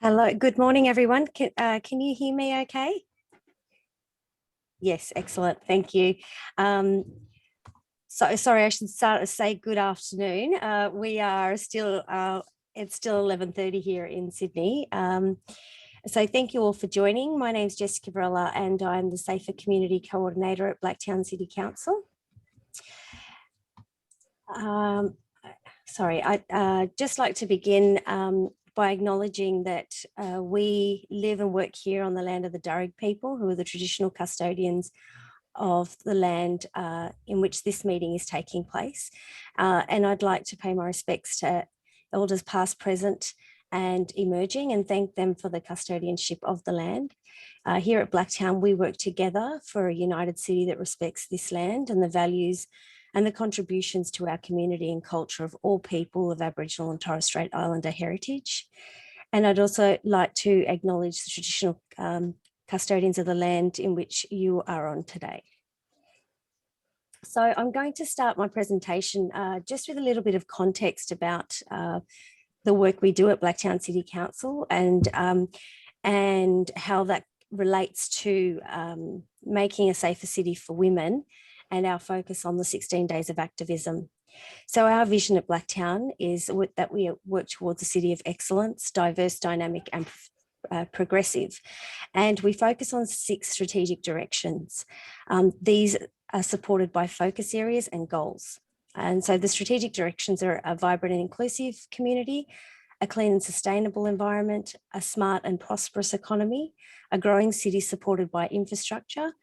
Hello, good morning, everyone. Can you hear me okay? Yes, excellent. Thank you. Um, sorry, I should start to say good afternoon. We are still, it's still 11:30 here in Sydney. So thank you all for joining. My name is Jessica Varela and I'm the Safer Community Coordinator at Blacktown City Council. Sorry, I'd just like to begin by acknowledging that we live and work here on the land of the Darug people, who are the traditional custodians of the land in which this meeting is taking place. And I'd like to pay my respects to elders past, present and emerging, and thank them for the custodianship of the land. Here at Blacktown, we work together for a united city that respects this land and the values and the contributions to our community and culture of all people of Aboriginal and Torres Strait Islander heritage. And I'd also like to acknowledge the traditional custodians of the land in which you are on today. So I'm going to start my presentation just with a little bit of context about the work we do at Blacktown City Council and how that relates to making a safer city for women and our focus on the 16 days of activism. So our vision at Blacktown is that we work towards a city of excellence, diverse, dynamic and progressive. And we focus on 6 strategic directions. These are supported by focus areas and goals. And so the strategic directions are a vibrant and inclusive community, a clean and sustainable environment, a smart and prosperous economy, a growing city supported by infrastructure,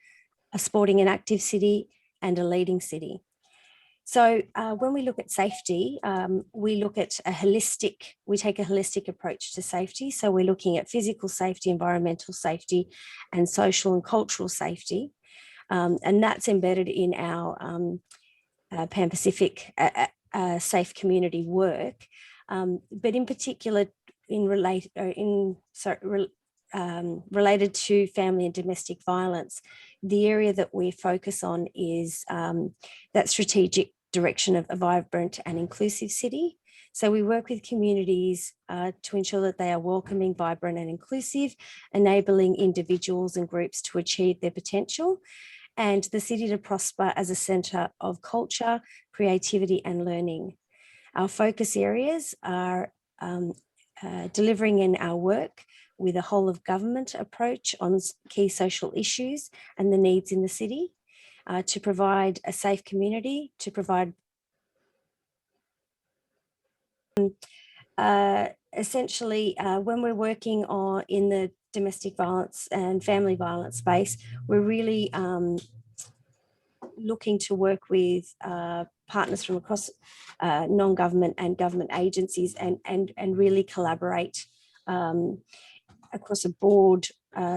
a sporting and active city, and a leading city. So when we look at safety, we look at we take a holistic approach to safety. So we're looking at physical safety, environmental safety, and social and cultural safety. And that's embedded in our Pan-Pacific safe community work. But in particular, related to family and domestic violence, the area that we focus on is that strategic direction of a vibrant and inclusive city. So we work with communities to ensure that they are welcoming, vibrant and inclusive, enabling individuals and groups to achieve their potential, and the city to prosper as a centre of culture, creativity and learning. Our focus areas are delivering in our work with a whole of government approach on key social issues and the needs in the city, to provide a safe community, to provide essentially when we're working in the domestic violence and family violence space, we're really looking to work with partners from across non-government and government agencies and really collaborate across a broad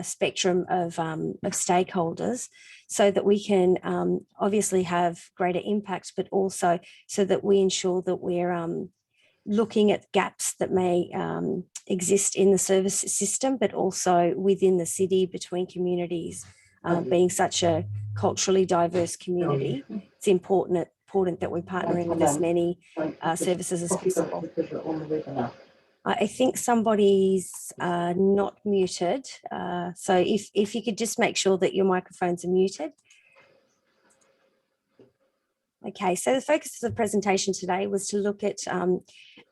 spectrum of stakeholders, so that we can obviously have greater impact, but also so that we ensure that we're looking at gaps that may exist in the service system, but also within the city, between communities. Being such a culturally diverse community, it's important that we're partnering with as many services as possible. I think somebody's not muted. So if you could just make sure that your microphones are muted. Okay, so the focus of the presentation today was to look at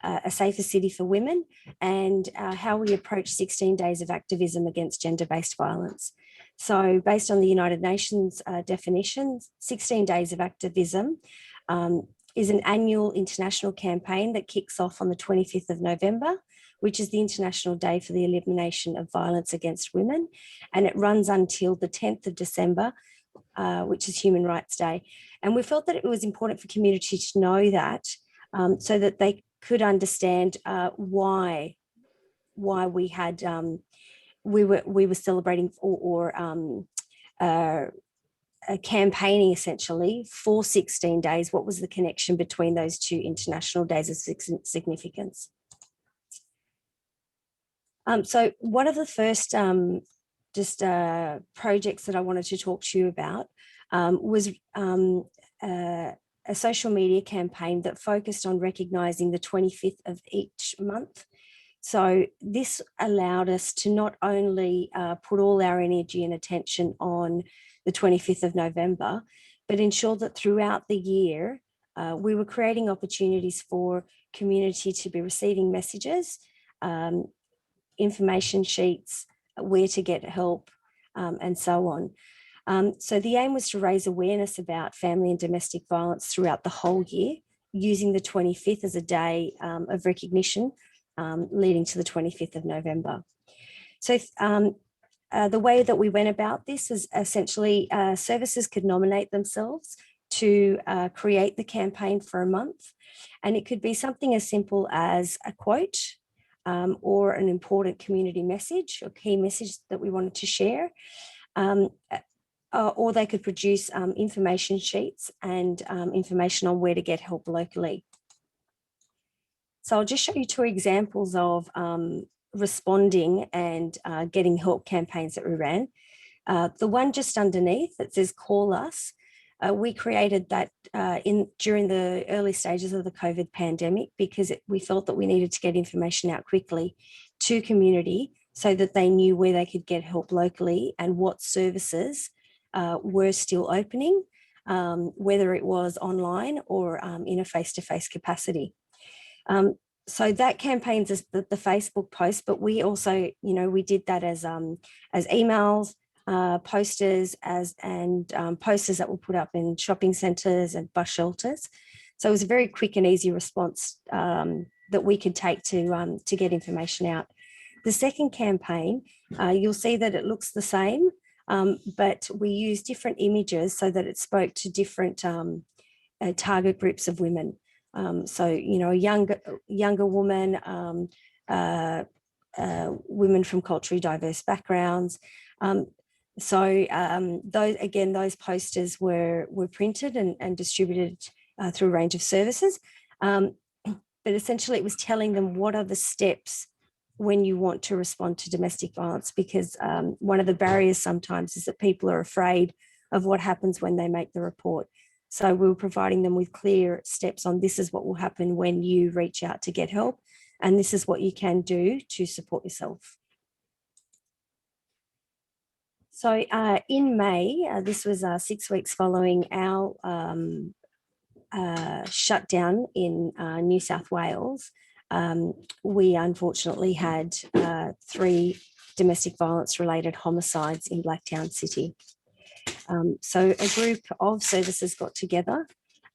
a safer city for women and how we approach 16 days of activism against gender-based violence. So based on the United Nations definition, 16 days of activism is an annual international campaign that kicks off on the 25th of November, which is the International Day for the Elimination of Violence Against Women, and it runs until the 10th of December, which is Human Rights Day. And we felt that it was important for community to know that, so that they could understand why we had we were celebrating or campaigning essentially for 16 days. What was the connection between those 2 international days of significance? So one of the first projects that I wanted to talk to you about was a social media campaign that focused on recognising the 25th of each month So this allowed us to not only put all our energy and attention on the 25th of November, but ensure that throughout the year, we were creating opportunities for community to be receiving messages, information sheets, where to get help, and so on. So the aim was to raise awareness about family and domestic violence throughout the whole year, using the 25th as a day of recognition, leading to the 25th of November. So the way that we went about this is essentially services could nominate themselves to create the campaign for a month. And it could be something as simple as a quote or an important community message or key message that we wanted to share. Or they could produce information sheets and information on where to get help locally. So I'll just show you two examples of responding and getting help campaigns that we ran. The one just underneath that says call us, we created that during the early stages of the COVID pandemic because we felt that we needed to get information out quickly to community so that they knew where they could get help locally and what services were still opening, whether it was online or in a face-to-face capacity. So that campaign's the Facebook post, but we also, we did that as emails, posters, and posters that were put up in shopping centres and bus shelters. So it was a very quick and easy response that we could take to get information out. The second campaign, you'll see that it looks the same, but we used different images so that it spoke to different target groups of women. So, a younger woman, women from culturally diverse backgrounds. Those posters were printed and distributed through a range of services. But essentially it was telling them what are the steps when you want to respond to domestic violence, because one of the barriers sometimes is that people are afraid of what happens when they make the report. So we were providing them with clear steps on this is what will happen when you reach out to get help, and this is what you can do to support yourself. So in May, this was 6 weeks following our shutdown in New South Wales. We unfortunately had 3 domestic violence related homicides in Blacktown City. So a group of services got together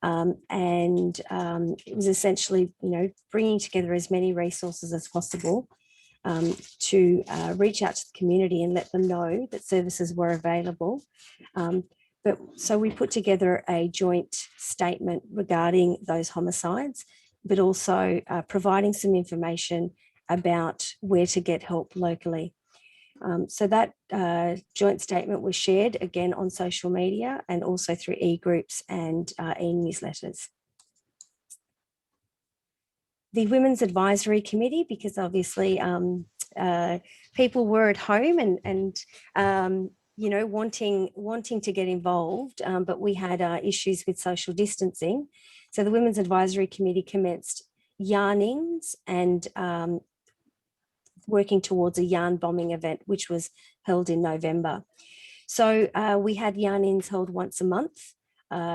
and it was essentially, bringing together as many resources as possible to reach out to the community and let them know that services were available. So we put together a joint statement regarding those homicides, but also providing some information about where to get help locally. So that joint statement was shared again on social media and also through e-groups and e-newsletters. The Women's Advisory Committee, because obviously people were at home and wanting to get involved, but we had issues with social distancing. So the Women's Advisory Committee commenced yarnings and working towards a yarn bombing event, which was held in November. So we had yarn-ins held once a month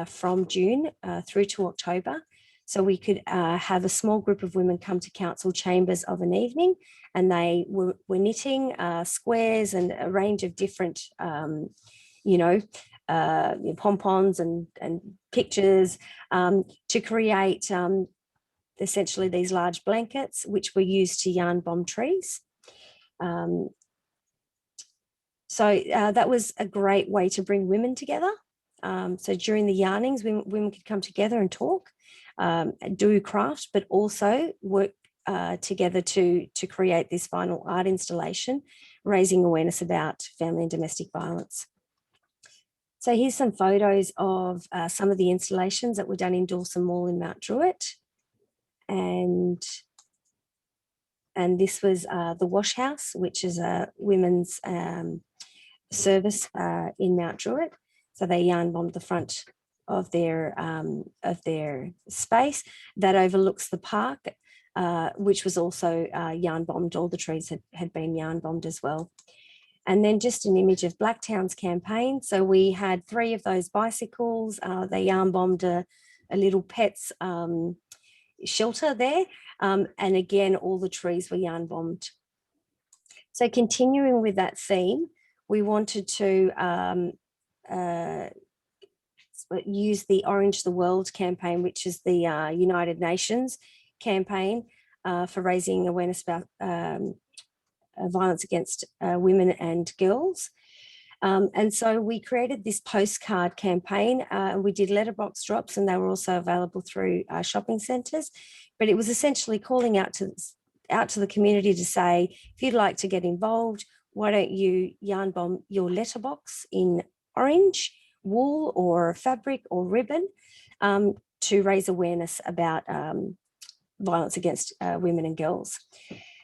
from June through to October. So we could have a small group of women come to council chambers of an evening, and they were knitting squares and a range of different, pom-poms and pictures to create essentially these large blankets, which were used to yarn bomb trees. So that was a great way to bring women together. So during the yarnings, women could come together and talk, do craft, but also work together to create this final art installation, raising awareness about family and domestic violence. So here's some photos of some of the installations that were done in Dawson Mall in Mount Druitt. And this was the Wash House, which is a women's service in Mount Druitt. So they yarn bombed the front of their space that overlooks the park. which was also yarn bombed. All the trees had been yarn bombed as well. And then just an image of Blacktown's campaign. So we had 3 of those bicycles. They yarn bombed a little pets shelter there. And again, all the trees were yarn bombed. So continuing with that theme, we wanted to use the Orange the World campaign, which is the United Nations campaign for raising awareness about violence against women and girls. And so we created this postcard campaign. We did letterbox drops, and they were also available through shopping centres. But it was essentially calling out to the community to say, if you'd like to get involved, why don't you yarn bomb your letterbox in orange, wool or fabric or ribbon to raise awareness about violence against women and girls.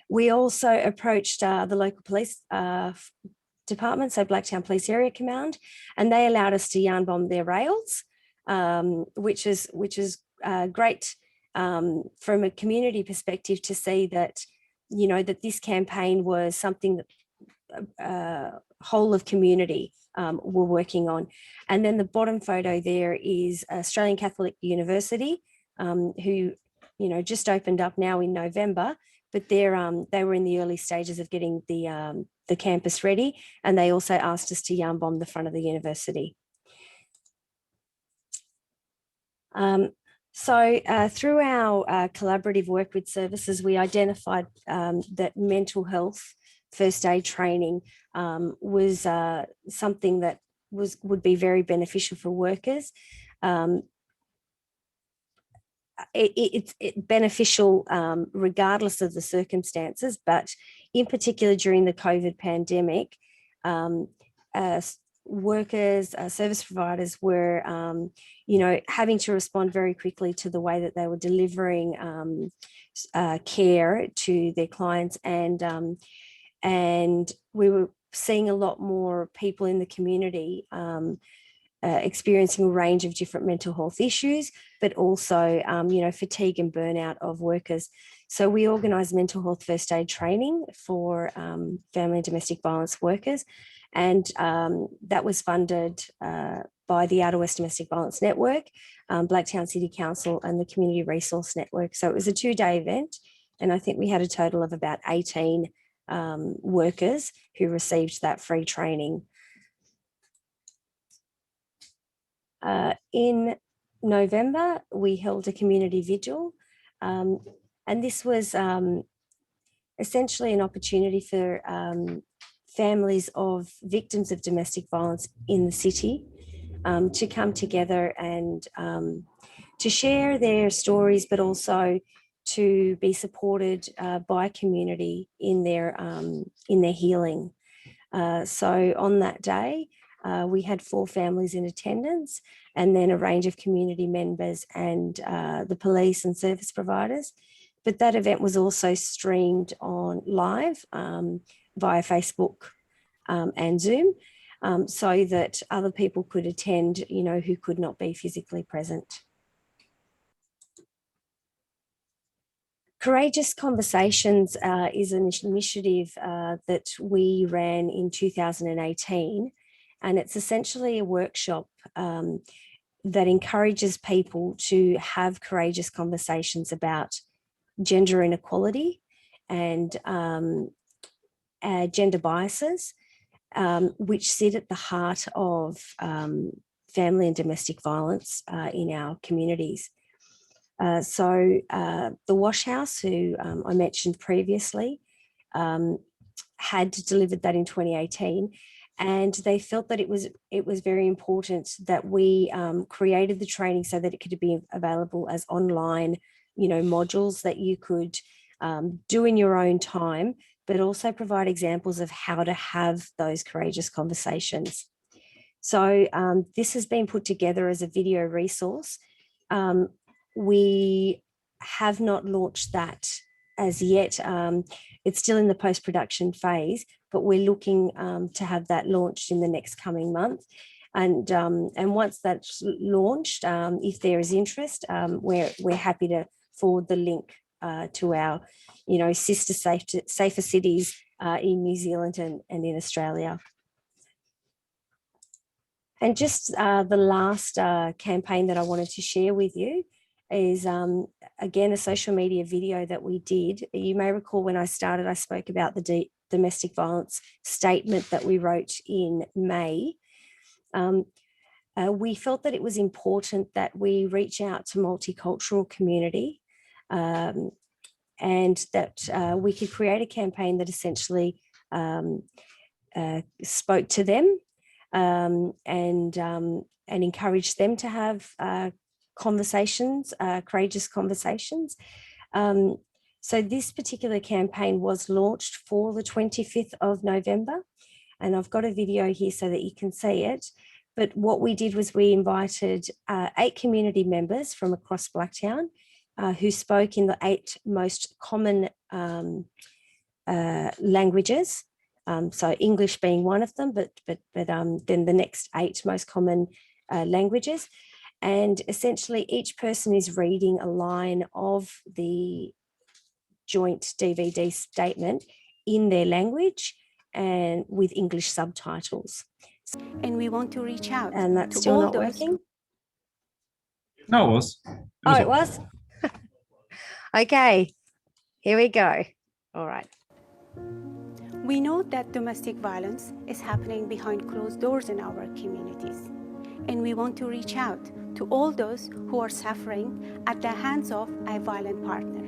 We also approached the local police department, so Blacktown Police Area Command, and they allowed us to yarn bomb their rails, which is great from a community perspective to see that, you know, that this campaign was something that whole of community were working on. And then the bottom photo there is Australian Catholic University, who, you know, just opened up now in November, but they were in the early stages of getting the campus ready, and they also asked us to yarn bomb the front of the university. So through our collaborative work with services, we identified that mental health first aid training was something that would be very beneficial for workers. It's beneficial regardless of the circumstances, but in particular during the COVID pandemic, workers, service providers were, you know, having to respond very quickly to the way that they were delivering care to their clients, and we were seeing a lot more people in the community experiencing a range of different mental health issues, but also, you know, fatigue and burnout of workers. So we organised mental health first aid training for family and domestic violence workers, and that was funded by the Outer West Domestic Violence Network, Blacktown City Council and the Community Resource Network. So it was a 2-day event, and I think we had a total of about 18 workers who received that free training. In November, we held a community vigil, and this was essentially an opportunity for families of victims of domestic violence in the city to come together and to share their stories, but also to be supported by community in their healing. So on that day, we had 4 families in attendance, and then a range of community members and the police and service providers. But that event was also streamed on live via Facebook and Zoom, so that other people could attend, you know, who could not be physically present. Courageous Conversations is an initiative that we ran in 2018. And it's essentially a workshop that encourages people to have courageous conversations about gender inequality and gender biases, which sit at the heart of family and domestic violence in our communities. So the Wash House, who I mentioned previously, had delivered that in 2018. And they felt that it was very important that we created the training so that it could be available as online, you know, modules that you could do in your own time, but also provide examples of how to have those courageous conversations. So this has been put together as a video resource. We have not launched that as yet. It's still in the post-production phase, but we're looking to have that launched in the next coming month. And once that's launched, if there is interest, we're happy to forward the link to our, sister safer cities in New Zealand and in Australia. And just the last campaign that I wanted to share with you is, again, a social media video that we did. You may recall when I started, I spoke about the domestic violence statement that we wrote in May. We felt that it was important that we reach out to multicultural community and that we could create a campaign that essentially spoke to them and encouraged them to have conversations, courageous conversations. So this particular campaign was launched for the 25th of November, and I've got a video here so that you can see it. But what we did was we invited 8 community members from across Blacktown who spoke in the 8 most common languages. So English being one of them, but then the next 8 most common languages. And essentially each person is reading a line of the joint DVD statement in their language and with English subtitles. And we want to reach out. And that's still not working? No, it was. It was? Okay, here we go. All right. We know that domestic violence is happening behind closed doors in our communities. And we want to reach out to all those who are suffering at the hands of a violent partner.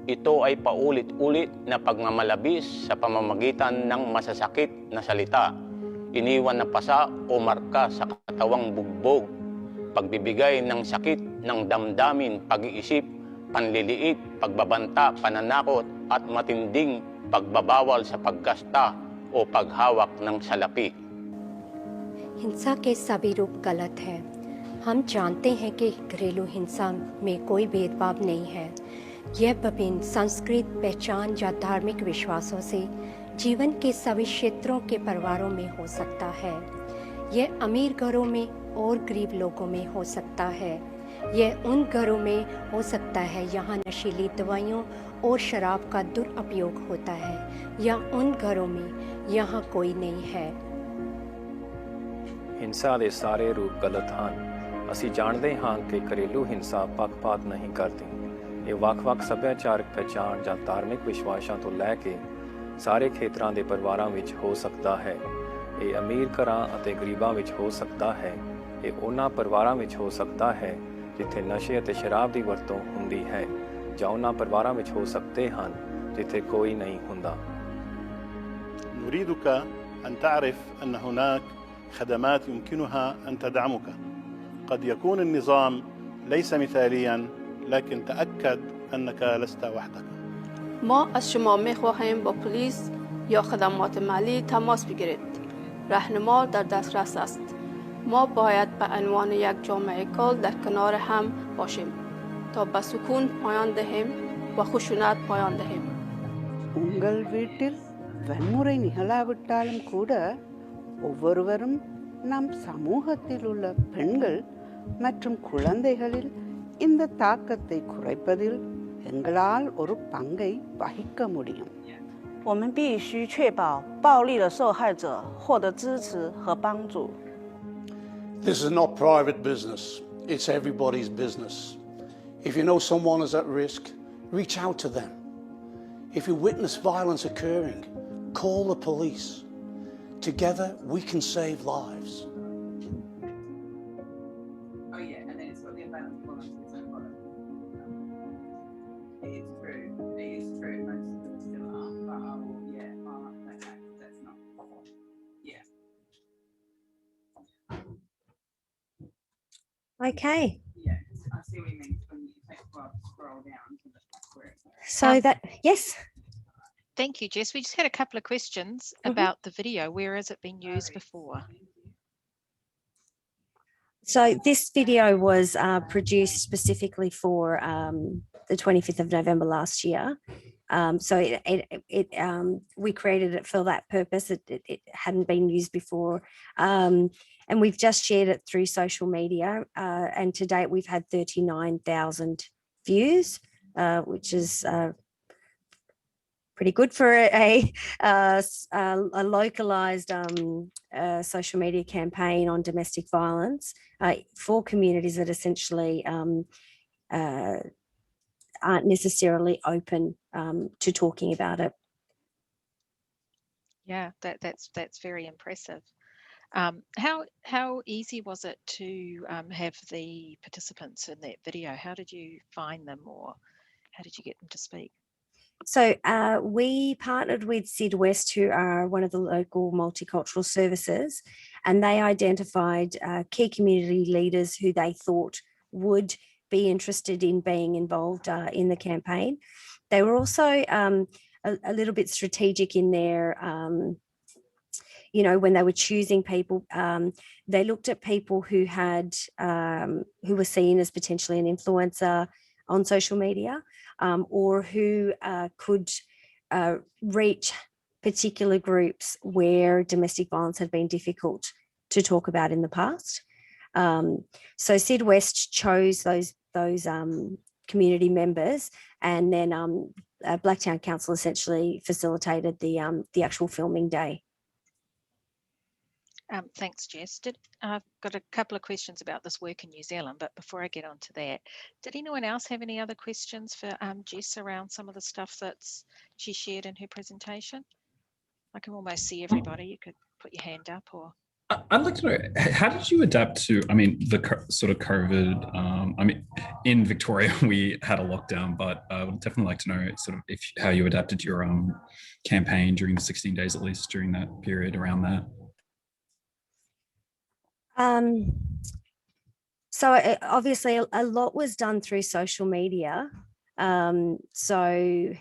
Ito ay paulit-ulit na pagmamalabis sa pamamagitan ng masasakit na salita, iniwan na pasa o marka sa katawang bugbog, pagbibigay ng sakit ng damdamin, pag-iisip, panliliit, pagbabanta, pananakot at matinding pagbabawal sa pagkasta o paghawak ng salapi. हिंसा के सभी रूप गलत है। हम जानते हैं कि घरेलू हिंसा में कोई भेदभाव नहीं है। यह विभिन्न सांस्कृतिक पहचान या धार्मिक विश्वासों से जीवन के सभी क्षेत्रों के परिवारों में हो सकता है। यह अमीर घरों में और गरीब लोगों में हो सकता है। यह उन घरों में हो सकता है यहाँ नशीली दवाइयों और शराब का दुरुपयोग होता है, या उन घरों में यहाँ कोई नहीं है। ਹਿੰਸਾ ਦੇ ਸਾਰੇ ਰੂਪ ਗਲਤ ਹਨ। ਅਸੀਂ ਜਾਣਦੇ ਹਾਂ ਕਿ ਘਰੇਲੂ ਹਿੰਸਾ ਪੱਖਪਾਤ ਨਹੀਂ ਕਰਦੀ। ਇਹ ਵੱਖ-ਵੱਖ ਸੱਭਿਆਚਾਰਕ ਪਛਾਣ ਜਾਂ ਧਾਰਮਿਕ ਵਿਸ਼ਵਾਸਾਂ ਤੋਂ ਲੈ ਕੇ ਸਾਰੇ ਖੇਤਰਾਂ ਦੇ ਪਰਿਵਾਰਾਂ ਵਿੱਚ ਹੋ ਸਕਦਾ ਹੈ। ਇਹ ਅਮੀਰ ਘਰਾਂ ਅਤੇ ਗਰੀਬਾਂ ਵਿੱਚ ਹੋ ਸਕਦਾ ਹੈ। ਇਹ ਉਹਨਾਂ ਪਰਿਵਾਰਾਂ ਵਿੱਚ ਹੋ ਸਕਦਾ ਹੈ ਜਿੱਥੇ ਨਸ਼ੇ ਅਤੇ ਸ਼ਰਾਬ ਦੀ ਵਰਤੋਂ ਹੁੰਦੀ ਹੈ, ਜਾਂ ਉਹਨਾਂ ਪਰਿਵਾਰਾਂ ਵਿੱਚ ਹੋ ਸਕਦੇ ਹਨ ਜਿੱਥੇ ਕੋਈ ਨਹੀਂ ਹੁੰਦਾ। نريدك أن تعرف أن هناك خدمات يمكنها أن تدعمك. قد يكون النظام ليس مثالياً، لكن تأكد أنك لست وحدك. ما از شما می‌خواهیم با پلیس یا خدمات مالی تماس بگیرید. راهنما در دسترس است. ما باید به عنوان یک جامعه کل در کنار هم باشیم تا به سکون پایان دهیم و خشونت پایان دهیم. உங்கள் வீட்டில் வன்முறை நிகழாவிட்டாலும் கூட ஒவ்வொருவரும் நம் சமூகத்தில் உள்ள பெண்கள் மற்றும் குழந்தைகளில் இந்த தாக்கத்தை குறைப்பதில் எங்களால் ஒரு பங்கை வகிக்க முடியும்.我们必须确保暴力的受害者获得支持和帮助。This is not private business. It's everybody's business. If you know someone is at risk, reach out to them. If you witness violence occurring, call the police. Together, we can save lives. Oh yeah, and then it's got the available volunteers and product. It is true. It is true. Most of them still are. But that's not. Yeah. Okay. Yeah, I see what you mean when you take scroll down to the where it's So that, yes. Thank you, Jess. We just had a couple of questions about the video. Where has it been used before? So this video was produced specifically for the 25th of November last year. So we created it for that purpose. It hadn't been used before. And we've just shared it through social media. And to date, we've had 39,000 views which is pretty good for a localized social media campaign on domestic violence for communities that essentially aren't necessarily open to talking about it. Yeah, that's very impressive. How easy was it to have the participants in that video? How did you find them, or how did you get them to speak? So we partnered with Sid West, who are one of the local multicultural services, and they identified key community leaders who they thought would be interested in being involved in the campaign. They were also a little bit strategic in their, when they were choosing people. They looked at people who had, who were seen as potentially an influencer on social media, or who could reach particular groups where domestic violence had been difficult to talk about in the past. So Sid West chose those community members, and then Blacktown Council essentially facilitated the actual filming day. Thanks, Jess. I've got a couple of questions about this work in New Zealand, but before I get on to that, did anyone else have any other questions for Jess around some of the stuff that she shared in her presentation? I can almost see everybody. You could put your hand up, or... I'd like to know, how did you adapt to, the sort of COVID, in Victoria, we had a lockdown, but I would definitely like to know sort of how you adapted your campaign during the 16 days, at least during that period around that. So obviously a lot was done through social media. So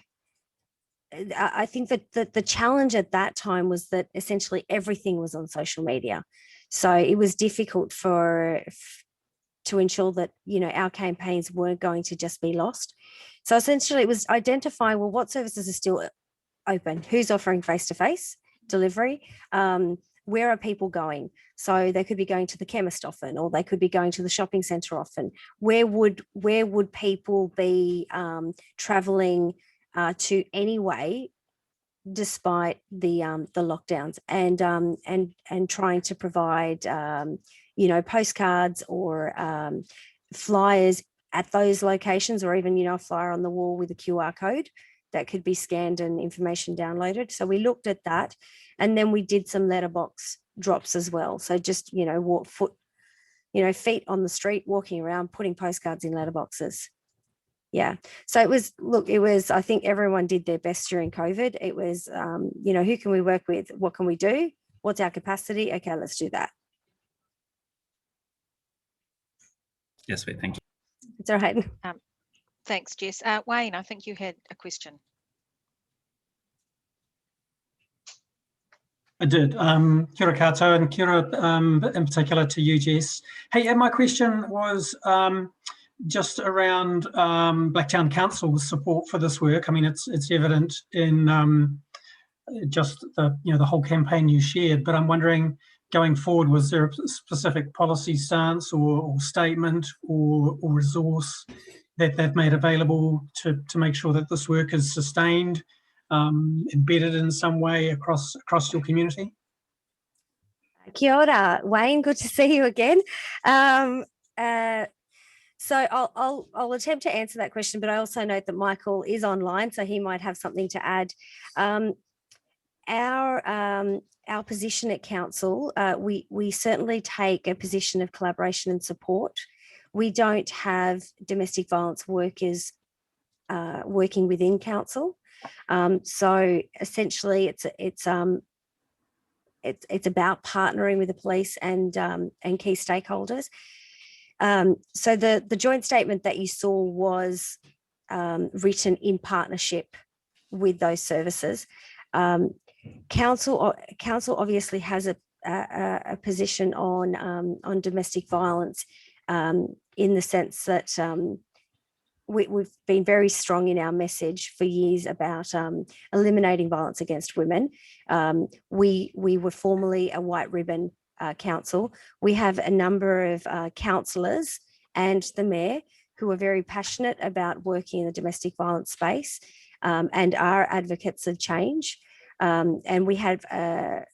I think that the challenge at that time was that essentially everything was on social media. So it was difficult to ensure that, our campaigns weren't going to just be lost. So essentially it was identifying, well, what services are still open? Who's offering face-to-face delivery? Where are people going? So they could be going to the chemist often, or they could be going to the shopping centre often. Where would people be travelling to anyway, despite the lockdowns, and trying to provide postcards or flyers at those locations, or even a flyer on the wall with a QR code that could be scanned and information downloaded. So we looked at that, and then we did some letterbox drops as well. So just feet on the street, walking around, putting postcards in letterboxes. Yeah. So it was, I think everyone did their best during COVID. It was, who can we work with? What can we do? What's our capacity? Okay, let's do that. Yes, thank you. It's all right. Thanks, Jess. Wayne, I think you had a question. I did. Kia ora koutou, and kia ora in particular to you, Jess. Hey, my question was just around Blacktown Council's support for this work. It's evident in just the whole campaign you shared, but I'm wondering, going forward, was there a specific policy stance or statement or resource that they've made available to make sure that this work is sustained, embedded in some way across your community? Kia ora, Wayne, good to see you again. So I'll attempt to answer that question, but I also note that Michael is online, so he might have something to add. Our position at council, we certainly take a position of collaboration and support. We don't have domestic violence workers working within council, so essentially it's about partnering with the police and key stakeholders. So the joint statement that you saw was written in partnership with those services. Council obviously has a position on domestic violence, in the sense that we've been very strong in our message for years about eliminating violence against women. We were formerly a white ribbon council. We have a number of councillors and the mayor who are very passionate about working in the domestic violence space and are advocates of change. And we have the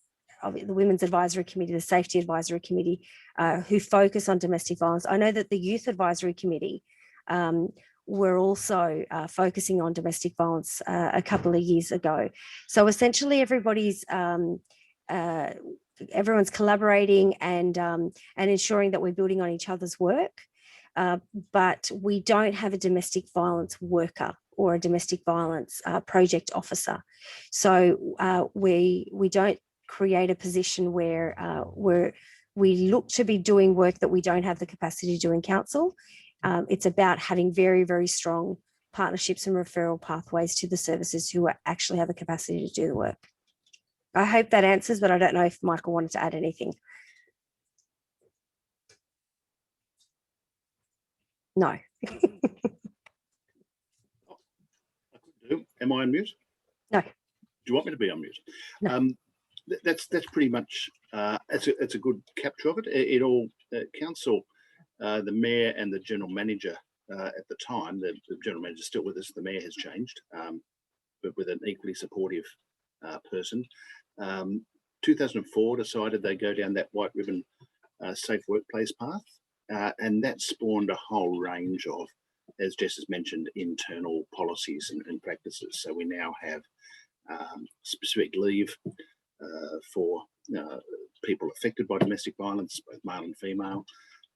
Women's Advisory Committee, the Safety Advisory Committee, who focus on domestic violence. I know that the Youth Advisory Committee were also focusing on domestic violence a couple of years ago. So essentially everybody's everyone's collaborating and ensuring that we're building on each other's work. But we don't have a domestic violence worker or a domestic violence project officer. So we don't create a position where we look to be doing work that we don't have the capacity to do in council. It's about having very, very strong partnerships and referral pathways to the services who actually have the capacity to do the work. I hope that answers, but I don't know if Michael wanted to add anything. No. Am I on mute? No. Do you want me to be on mute? No. That's pretty much it's a good capture of it. It all council, the mayor and the general manager at the time. The general manager is still with us. The mayor has changed, but with an equally supportive person. 2004 decided they go down that white ribbon safe workplace path, and that spawned a whole range of, as Jess has mentioned, internal policies and practices. So we now have specific leave for people affected by domestic violence, both male and female.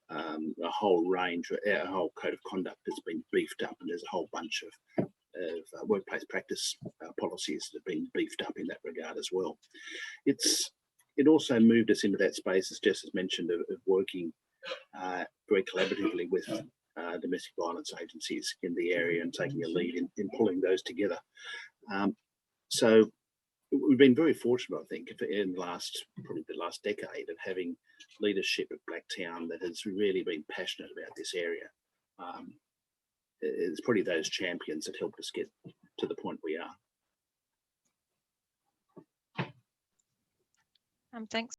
A whole range, our whole code of conduct has been beefed up, and there's a whole bunch of workplace practice policies that have been beefed up in that regard as well. It also moved us into that space, as Jess has mentioned, of working very collaboratively with domestic violence agencies in the area and taking a lead in pulling those together. So we've been very fortunate, I think, in probably the last decade, of having leadership at Blacktown that has really been passionate about this area. It's probably those champions that helped us get to the point we are. Thanks.